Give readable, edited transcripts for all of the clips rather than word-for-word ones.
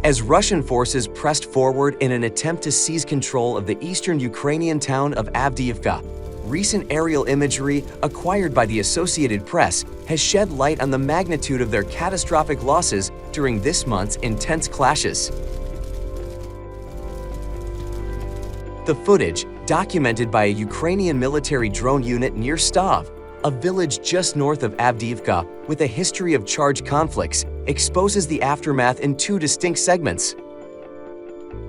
As Russian forces pressed forward in an attempt to seize control of the eastern Ukrainian town of Avdiivka, recent aerial imagery acquired by the Associated Press has shed light on the magnitude of their catastrophic losses during this month's intense clashes. The footage, documented by a Ukrainian military drone unit near Stov, a village just north of Avdiivka with a history of charged conflicts, exposes the aftermath in two distinct segments.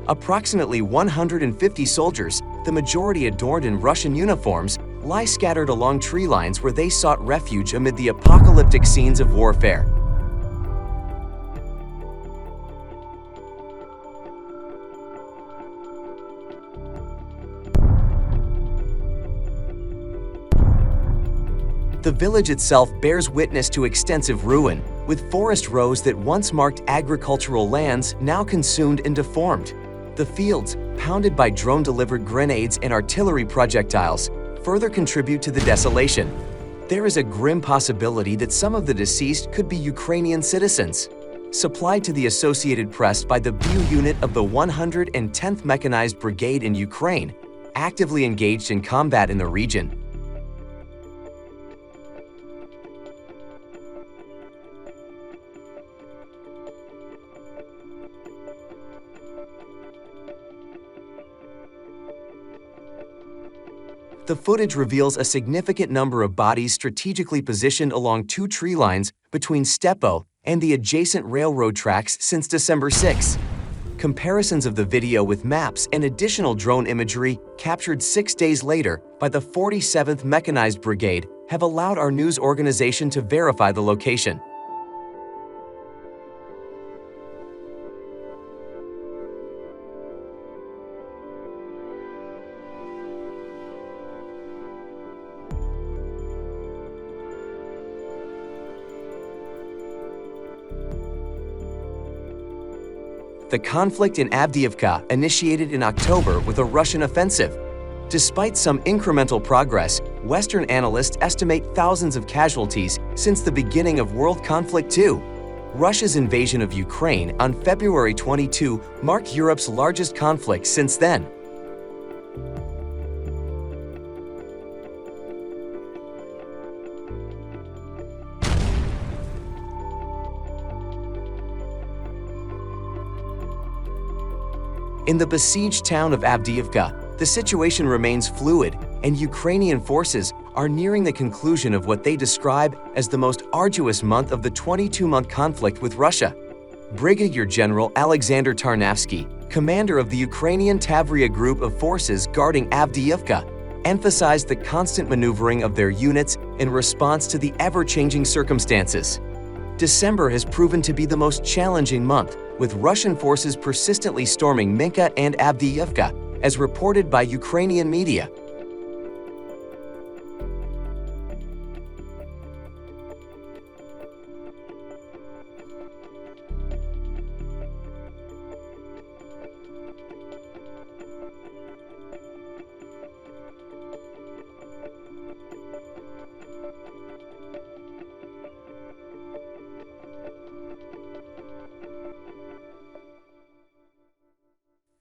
Approximately 150 soldiers, the majority adorned in Russian uniforms, lie scattered along tree lines where they sought refuge amid the apocalyptic scenes of warfare. The village itself bears witness to extensive ruin, with forest rows that once marked agricultural lands now consumed and deformed. The fields, pounded by drone-delivered grenades and artillery projectiles, further contribute to the desolation. There is a grim possibility that some of the deceased could be Ukrainian citizens. Supplied to the Associated Press by the BU unit of the 110th Mechanized Brigade in Ukraine, actively engaged in combat in the region. The footage reveals a significant number of bodies strategically positioned along two tree lines between Stepo and the adjacent railroad tracks since December 6. Comparisons of the video with maps and additional drone imagery captured 6 days later by the 47th Mechanized Brigade have allowed our news organization to verify the location. The conflict in Avdiivka initiated in October with a Russian offensive. Despite some incremental progress, Western analysts estimate thousands of casualties since the beginning of World Conflict II. Russia's invasion of Ukraine on February 22 marked Europe's largest conflict since then. In the besieged town of Avdiivka, the situation remains fluid, and Ukrainian forces are nearing the conclusion of what they describe as the most arduous month of the 22-month conflict with Russia. Brigadier General Alexander Tarnavsky, commander of the Ukrainian Tavria group of forces guarding Avdiivka, emphasized the constant maneuvering of their units in response to the ever-changing circumstances. December has proven to be the most challenging month, with Russian forces persistently storming Minka and Avdiivka, as reported by Ukrainian media.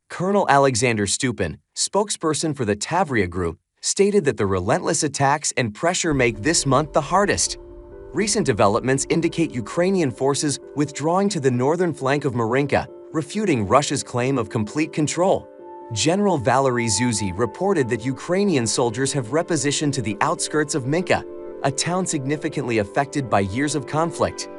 Colonel Alexander Stupin, spokesperson for the Tavria Group, stated that the relentless attacks and pressure make this month the hardest. Recent developments indicate Ukrainian forces withdrawing to the northern flank of Marinka, refuting Russia's claim of complete control. General Valery Zuzi reported that Ukrainian soldiers have repositioned to the outskirts of Minka, a town significantly affected by years of conflict.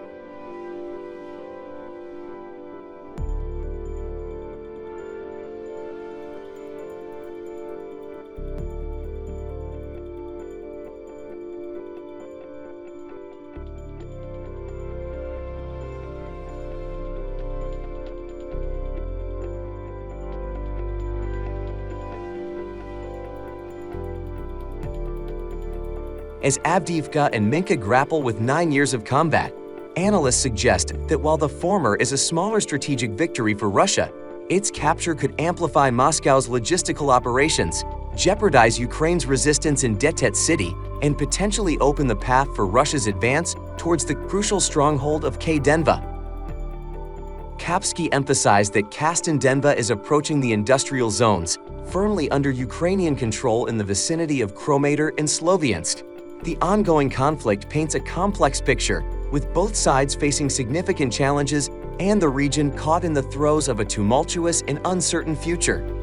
As Avdiivka and Minka grapple with 9 years of combat, analysts suggest that while the former is a smaller strategic victory for Russia, its capture could amplify Moscow's logistical operations, jeopardize Ukraine's resistance in Detet City, and potentially open the path for Russia's advance towards the crucial stronghold of Kdenva. Kapsky emphasized that Kastendenva is approaching the industrial zones, firmly under Ukrainian control in the vicinity of Kromator and Sloviansk. The ongoing conflict paints a complex picture, with both sides facing significant challenges and the region caught in the throes of a tumultuous and uncertain future.